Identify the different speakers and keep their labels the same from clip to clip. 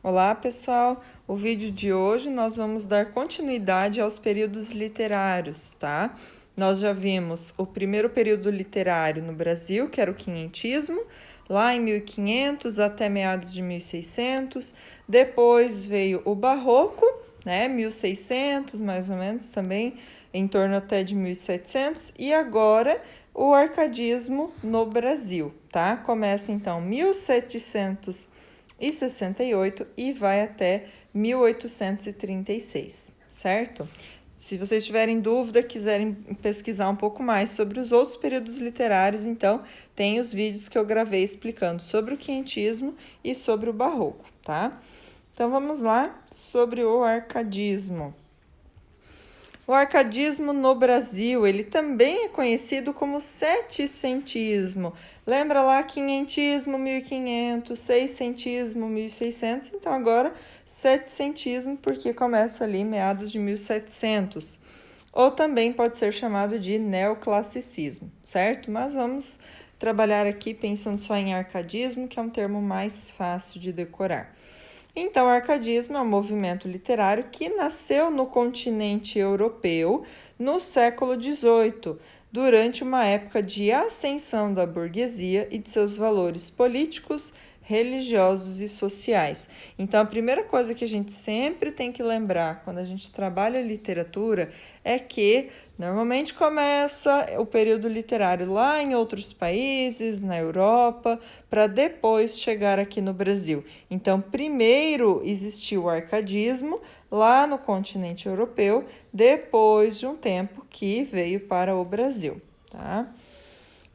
Speaker 1: Olá, pessoal! O vídeo de hoje nós vamos dar continuidade aos períodos literários, tá? Nós já vimos o primeiro período literário no Brasil, que era o quinhentismo, lá em 1500 até meados de 1600. Depois veio o barroco, né? 1600, mais ou menos, também em torno até de 1700. E agora o arcadismo no Brasil, tá? Começa então 1768 e vai até 1836, certo? Se vocês tiverem dúvida, quiserem pesquisar um pouco mais sobre os outros períodos literários, então tem os vídeos que eu gravei explicando sobre o quinhentismo e sobre o barroco, tá? Então vamos lá sobre o arcadismo. O arcadismo no Brasil, ele também é conhecido como setecentismo. Lembra lá quinhentismo, 1500, seiscentismo, 1600, então agora setecentismo, porque começa ali meados de 1700. Ou também pode ser chamado de neoclassicismo, certo? Mas vamos trabalhar aqui pensando só em arcadismo, que é um termo mais fácil de decorar. Então, o arcadismo é um movimento literário que nasceu no continente europeu no século XVIII, durante uma época de ascensão da burguesia e de seus valores políticos, religiosos e sociais. Então, a primeira coisa que a gente sempre tem que lembrar quando a gente trabalha literatura é que normalmente começa o período literário lá em outros países, na Europa, para depois chegar aqui no Brasil. Então, primeiro existiu o arcadismo lá no continente europeu, depois de um tempo que veio para o Brasil, tá?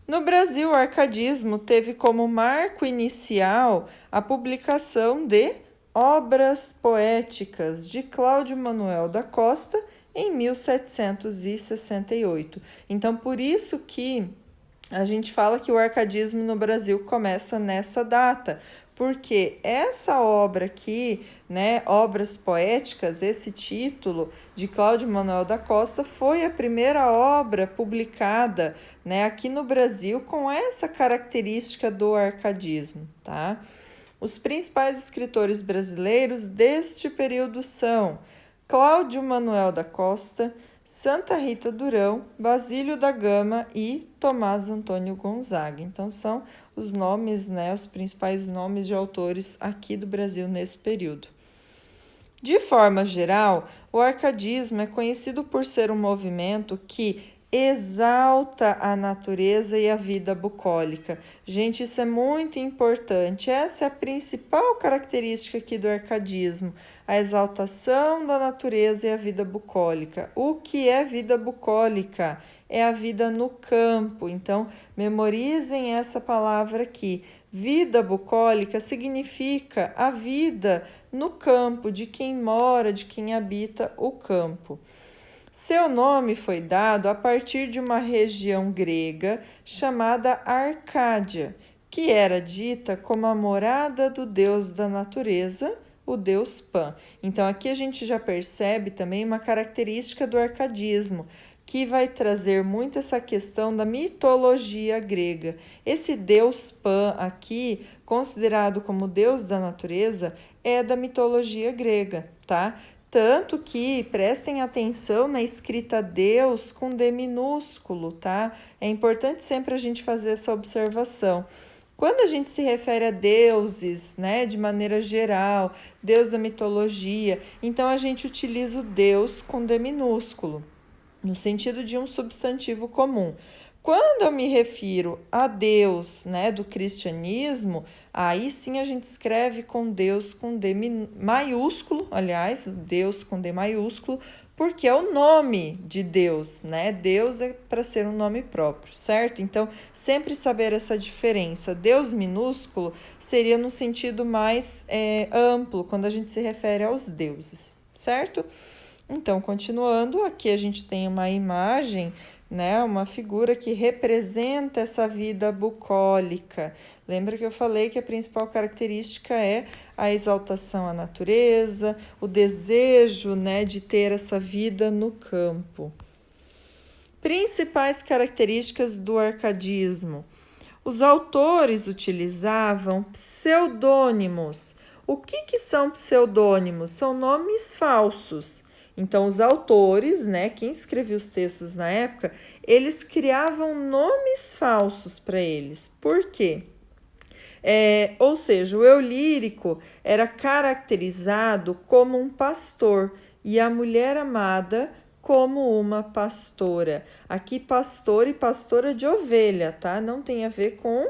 Speaker 1: No Brasil, o arcadismo teve como marco inicial a publicação de Obras Poéticas de Cláudio Manuel da Costa em 1768. Então, por isso que a gente fala que o arcadismo no Brasil começa nessa data, porque essa obra aqui, né, Obras Poéticas, esse título de Cláudio Manuel da Costa, foi a primeira obra publicada, né, aqui no Brasil com essa característica do arcadismo, tá? Os principais escritores brasileiros deste período são Cláudio Manuel da Costa, Santa Rita Durão, Basílio da Gama e Tomás Antônio Gonzaga. Então, são os nomes, né, os principais nomes de autores aqui do Brasil nesse período. De forma geral, o arcadismo é conhecido por ser um movimento que exalta a natureza e a vida bucólica. Gente, isso é muito importante. Essa é a principal característica aqui do arcadismo, a exaltação da natureza e a vida bucólica. O que é vida bucólica? É a vida no campo. Então, memorizem essa palavra aqui. Vida bucólica significa a vida no campo, de quem mora, de quem habita o campo. Seu nome foi dado a partir de uma região grega chamada Arcádia, que era dita como a morada do deus da natureza, o deus Pan. Então, aqui a gente já percebe também uma característica do arcadismo, que vai trazer muito essa questão da mitologia grega. Esse deus Pan aqui, considerado como deus da natureza, é da mitologia grega, tá? Tanto que prestem atenção na escrita Deus com D minúsculo, tá? É importante sempre a gente fazer essa observação. Quando a gente se refere a deuses, né, de maneira geral, deus da mitologia, então a gente utiliza o Deus com D minúsculo, no sentido de um substantivo comum. Quando eu me refiro a Deus, né, do cristianismo, aí sim a gente escreve com Deus com D maiúsculo, aliás, Deus com D maiúsculo, porque é o nome de Deus, né? Deus é para ser um nome próprio, certo? Então, sempre saber essa diferença. Deus minúsculo seria no sentido mais amplo, quando a gente se refere aos deuses, certo? Então, continuando, aqui a gente tem uma imagem, né, uma figura que representa essa vida bucólica. Lembra que eu falei que a principal característica é a exaltação à natureza, o desejo, né, de ter essa vida no campo. Principais características do arcadismo. Os autores utilizavam pseudônimos. O que são pseudônimos? São nomes falsos. Então, os autores, né, quem escrevia os textos na época, eles criavam nomes falsos para eles. Por quê? Ou seja, o eu lírico era caracterizado como um pastor e a mulher amada como uma pastora. Aqui, pastor e pastora de ovelha, tá? Não tem a ver com...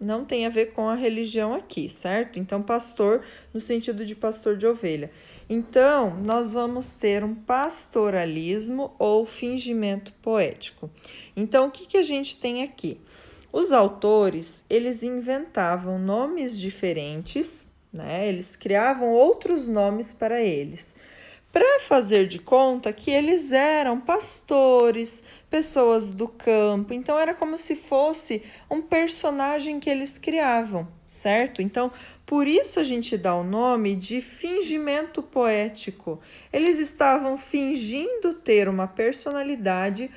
Speaker 1: não tem a ver com a religião aqui, certo? Então, pastor no sentido de pastor de ovelha. Então, nós vamos ter um pastoralismo ou fingimento poético. Então, o que a gente tem aqui? Os autores, eles inventavam nomes diferentes, né? Eles criavam outros nomes para eles, para fazer de conta que eles eram pastores, pessoas do campo. Então, era como se fosse um personagem que eles criavam, certo? Então, por isso a gente dá o nome de fingimento poético. Eles estavam fingindo ter uma personalidade,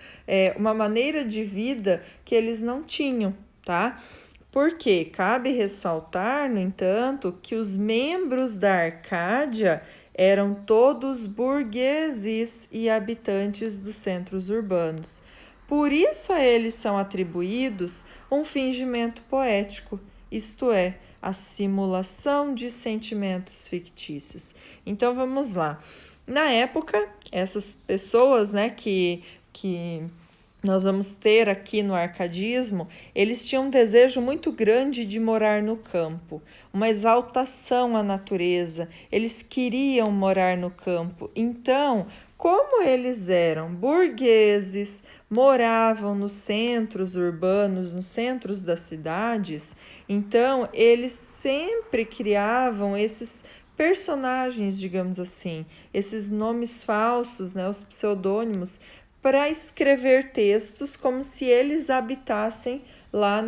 Speaker 1: uma maneira de vida que eles não tinham, tá? Porque cabe ressaltar, no entanto, que os membros da Arcádia eram todos burgueses e habitantes dos centros urbanos. Por isso a eles são atribuídos um fingimento poético, isto é, a simulação de sentimentos fictícios. Então vamos lá. Na época, essas pessoas, né, que nós vamos ter aqui no arcadismo, eles tinham um desejo muito grande de morar no campo, uma exaltação à natureza, eles queriam morar no campo. Então, como eles eram burgueses, moravam nos centros urbanos, nos centros das cidades, então eles sempre criavam esses personagens, digamos assim, esses nomes falsos, né, os pseudônimos, para escrever textos como se eles habitassem lá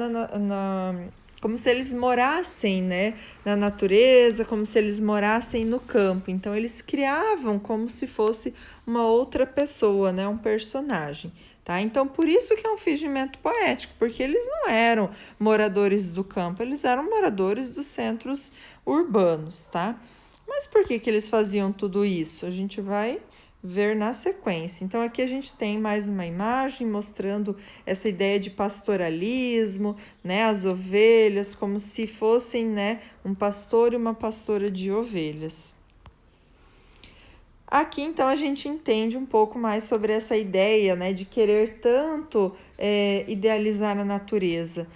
Speaker 1: como se eles morassem, né, na natureza, como se eles morassem no campo. Então, eles criavam como se fosse uma outra pessoa, né, um personagem. Tá? Então, por isso que é um fingimento poético, porque eles não eram moradores do campo, eles eram moradores dos centros urbanos. Tá? Mas por que eles faziam tudo isso? A gente vai ver na sequência. Então, aqui a gente tem mais uma imagem mostrando essa ideia de pastoralismo, né? As ovelhas como se fossem, né, um pastor e uma pastora de ovelhas. Aqui, então, a gente entende um pouco mais sobre essa ideia, né, de querer tanto idealizar a natureza.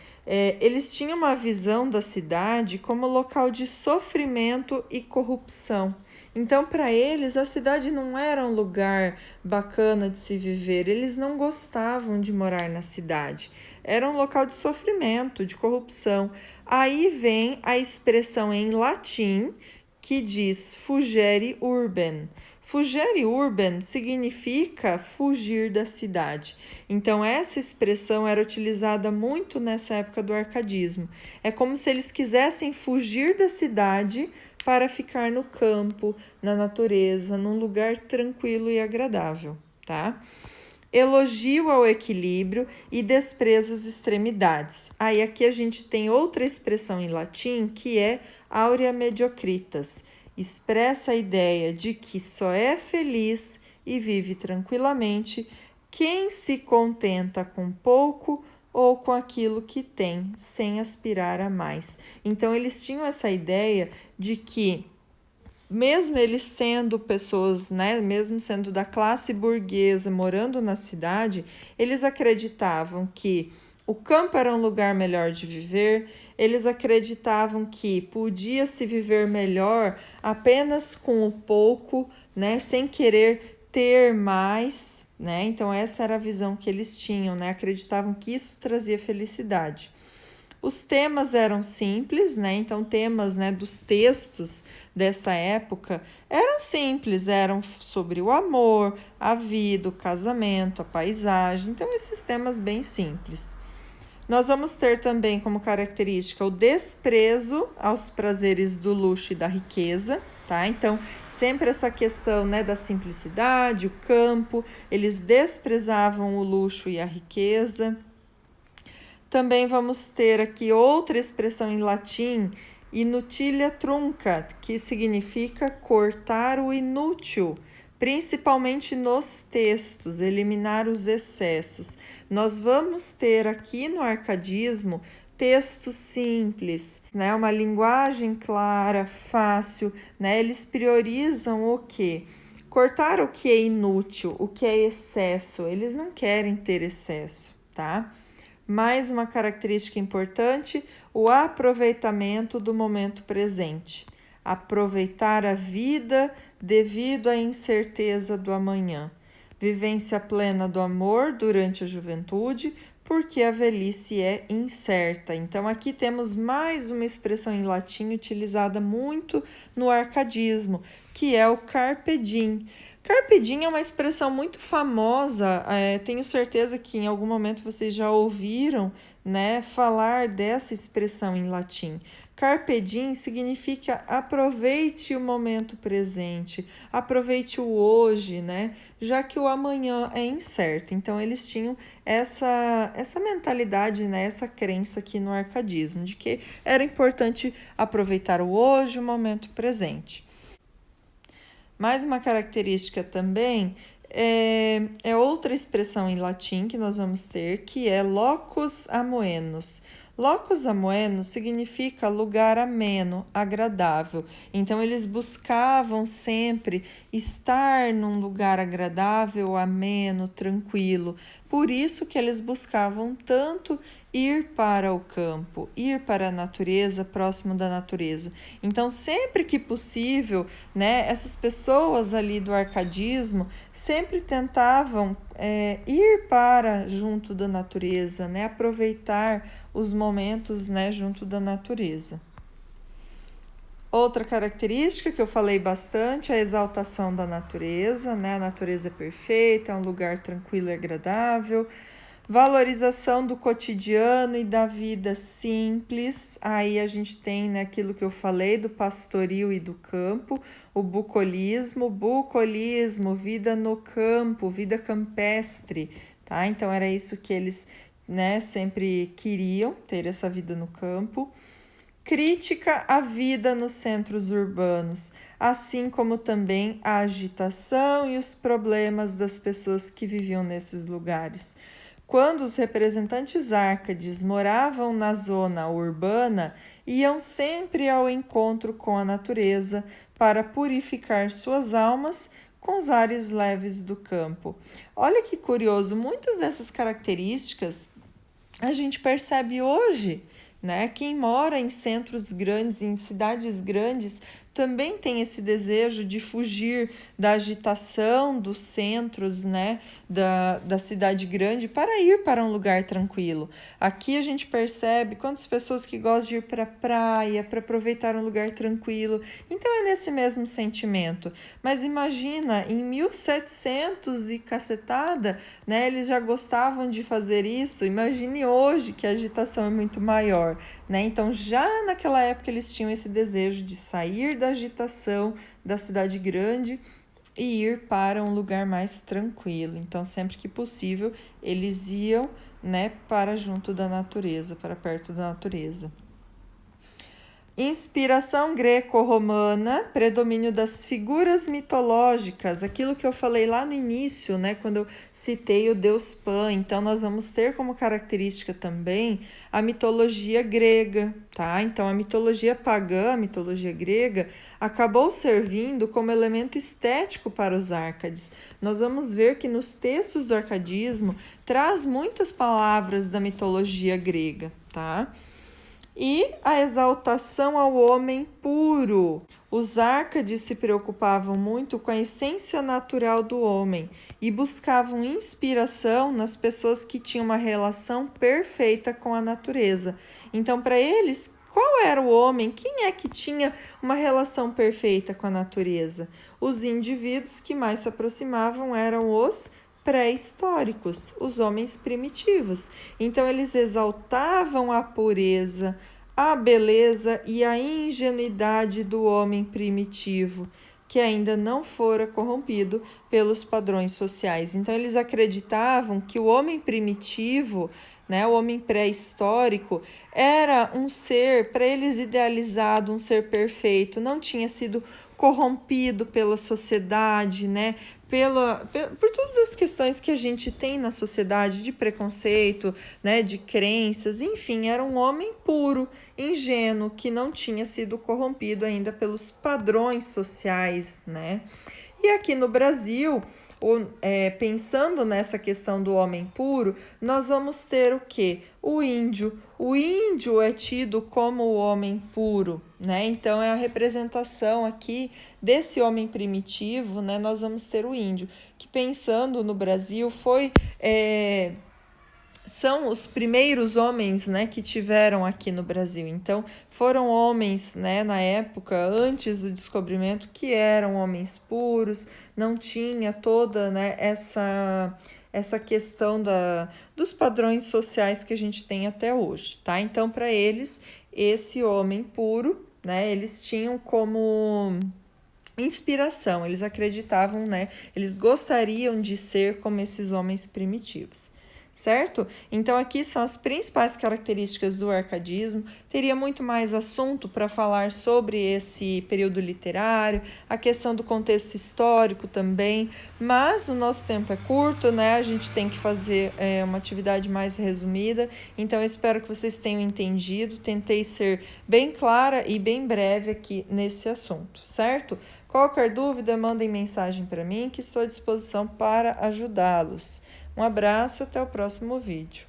Speaker 1: Eles tinham uma visão da cidade como local de sofrimento e corrupção. Então, para eles, a cidade não era um lugar bacana de se viver, eles não gostavam de morar na cidade. Era um local de sofrimento, de corrupção. Aí vem a expressão em latim que diz fugere urbem. Fugere urbem significa fugir da cidade. Então, essa expressão era utilizada muito nessa época do arcadismo. É como se eles quisessem fugir da cidade para ficar no campo, na natureza, num lugar tranquilo e agradável, tá? Elogio ao equilíbrio e desprezo às extremidades. Aí aqui a gente tem outra expressão em latim que é aurea mediocritas. Expressa a ideia de que só é feliz e vive tranquilamente quem se contenta com pouco ou com aquilo que tem, sem aspirar a mais. Então, eles tinham essa ideia de que, mesmo eles sendo pessoas, né, mesmo sendo da classe burguesa, morando na cidade, eles acreditavam que o campo era um lugar melhor de viver, eles acreditavam que podia se viver melhor apenas com o pouco, né, sem querer ter mais, né? Então essa era a visão que eles tinham, né? Acreditavam que isso trazia felicidade. Os temas eram simples, né? Então temas, né, dos textos dessa época eram simples, eram sobre o amor, a vida, o casamento, a paisagem. Então esses temas bem simples. Nós vamos ter também como característica o desprezo aos prazeres do luxo e da riqueza, tá? Então, sempre essa questão, né, da simplicidade, o campo, eles desprezavam o luxo e a riqueza. Também vamos ter aqui outra expressão em latim Inutilia truncat, que significa cortar o inútil, principalmente nos textos, eliminar os excessos. Nós vamos ter aqui no arcadismo textos simples, né? Uma linguagem clara, fácil, né? Eles priorizam o quê? Cortar o que é inútil, o que é excesso. Eles não querem ter excesso, tá? Mais uma característica importante, o aproveitamento do momento presente. Aproveitar a vida devido à incerteza do amanhã. Vivência plena do amor durante a juventude, porque a velhice é incerta. Então, aqui temos mais uma expressão em latim utilizada muito no arcadismo, que é o carpe diem. Carpe diem é uma expressão muito famosa, tenho certeza que em algum momento vocês já ouviram, né, falar dessa expressão em latim. Carpe diem significa aproveite o momento presente, aproveite o hoje, né, já que o amanhã é incerto. Então, eles tinham essa mentalidade, né, essa crença aqui no arcadismo, de que era importante aproveitar o hoje, o momento presente. Mais uma característica também é outra expressão em latim que nós vamos ter, que é locus amoenus. Locus amoenus significa lugar ameno, agradável. Então, eles buscavam sempre estar num lugar agradável, ameno, tranquilo. Por isso que eles buscavam tanto ir para o campo, ir para a natureza, próximo da natureza. Então, sempre que possível, né, essas pessoas ali do arcadismo sempre tentavam ir para junto da natureza, né, aproveitar os momentos, né, junto da natureza. Outra característica que eu falei bastante é a exaltação da natureza, né? A natureza é perfeita, é um lugar tranquilo e agradável. Valorização do cotidiano e da vida simples. Aí a gente tem, né, aquilo que eu falei do pastoril e do campo, o bucolismo, vida no campo, vida campestre, tá? Então era isso que eles, né, sempre queriam, ter essa vida no campo. Crítica à vida nos centros urbanos, assim como também a agitação e os problemas das pessoas que viviam nesses lugares. Quando os representantes árcades moravam na zona urbana, iam sempre ao encontro com a natureza para purificar suas almas com os ares leves do campo. Olha que curioso, muitas dessas características a gente percebe hoje, né? Quem mora em centros grandes, em cidades grandes, também tem esse desejo de fugir da agitação dos centros, né, da cidade grande para ir para um lugar tranquilo. Aqui a gente percebe quantas pessoas que gostam de ir para a praia, para aproveitar um lugar tranquilo. Então é nesse mesmo sentimento. Mas imagina, em 1700 e cacetada, né, eles já gostavam de fazer isso. Imagine hoje que a agitação é muito maior, né? Então já naquela época eles tinham esse desejo de sair da agitação da cidade grande e ir para um lugar mais tranquilo. Então, sempre que possível, eles iam, né, para junto da natureza, para perto da natureza. Inspiração greco-romana, predomínio das figuras mitológicas, aquilo que eu falei lá no início, né, quando eu citei o deus Pan. Então, nós vamos ter como característica também a mitologia grega, tá? Então, a mitologia pagã, a mitologia grega, acabou servindo como elemento estético para os árcades. Nós vamos ver que nos textos do arcadismo traz muitas palavras da mitologia grega, tá? E a exaltação ao homem puro. Os árcades se preocupavam muito com a essência natural do homem e buscavam inspiração nas pessoas que tinham uma relação perfeita com a natureza. Então, para eles, qual era o homem? Quem é que tinha uma relação perfeita com a natureza? Os indivíduos que mais se aproximavam eram os pré-históricos, os homens primitivos. Então, eles exaltavam a pureza, a beleza e a ingenuidade do homem primitivo, que ainda não fora corrompido pelos padrões sociais. Então, eles acreditavam que o homem primitivo né? O homem pré-histórico era um ser, para eles idealizado, um ser perfeito, não tinha sido corrompido pela sociedade, né? Por todas as questões que a gente tem na sociedade de preconceito, né, de crenças, enfim, era um homem puro, ingênuo, que não tinha sido corrompido ainda pelos padrões sociais, né? E aqui no Brasil, pensando nessa questão do homem puro, nós vamos ter o quê? O índio. O índio é tido como o homem puro, né? Então é a representação aqui desse homem primitivo, né? Nós vamos ter o índio, que pensando no Brasil são os primeiros homens, né, que tiveram aqui no Brasil. Então, foram homens, né, na época, antes do descobrimento, que eram homens puros, não tinha toda, né, essa questão dos padrões sociais que a gente tem até hoje, tá? Então, para eles, esse homem puro, né, eles tinham como inspiração, eles acreditavam, né, eles gostariam de ser como esses homens primitivos. Certo? Então, aqui são as principais características do arcadismo. Teria muito mais assunto para falar sobre esse período literário, a questão do contexto histórico também, mas o nosso tempo é curto, né? A gente tem que fazer uma atividade mais resumida. Então, eu espero que vocês tenham entendido. Tentei ser bem clara e bem breve aqui nesse assunto, certo? Qualquer dúvida, mandem mensagem para mim, que estou à disposição para ajudá-los. Um abraço, até o próximo vídeo.